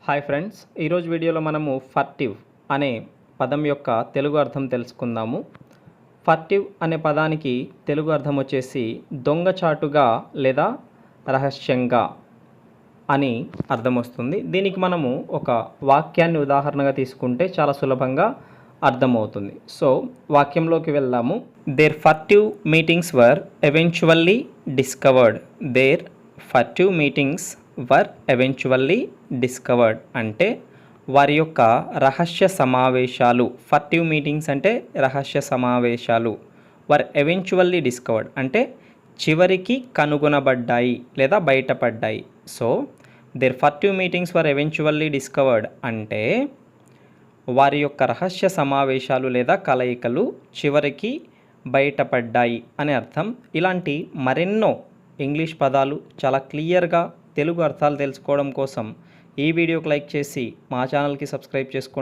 Hi friends, ఈరోజు వీడియోలో మనము ఫర్టివ్ అనే పదం యొక్క తెలుగు అర్థం తెలుసుకుందాము. ఫర్టివ్ అనే పదానికి తెలుగు అర్థం వచ్చేసి దొంగచాటుగా లేదా రహస్యంగా అని అర్థం వస్తుంది. దీనికి మనము ఒక వాక్యాన్ని ఉదాహరణగా తీసుకుంటే చాలా సులభంగా అర్థమవుతుంది. సో వాక్యంలోకి వెళ్దాము. Their furtive meetings were eventually discovered. Their furtive meetings were eventually discovered అంటే వారి యొక్క రహస్య సమావేశాలు. ఫర్టివ్ మీటింగ్స్ అంటే రహస్య సమావేశాలు. వర్ ఎవెన్చువల్లీ డిస్కవర్డ్ అంటే చివరికి కనుగొనబడ్డాయి లేదా బయటపడ్డాయి. So their furtive meetings were eventually discovered అంటే వారి యొక్క రహస్య సమావేశాలు లేదా కలయికలు చివరికి బయటపడ్డాయి అని అర్థం. ఇలాంటి మరెన్నో ఇంగ్లీష్ పదాలు చాలా క్లియర్గా తెలుగు అర్థాలు తెలుసుకోవడం కోసం ఈ వీడియోకి లైక్ చేసి మా ఛానల్కి సబ్స్క్రైబ్ చేసుకోండి.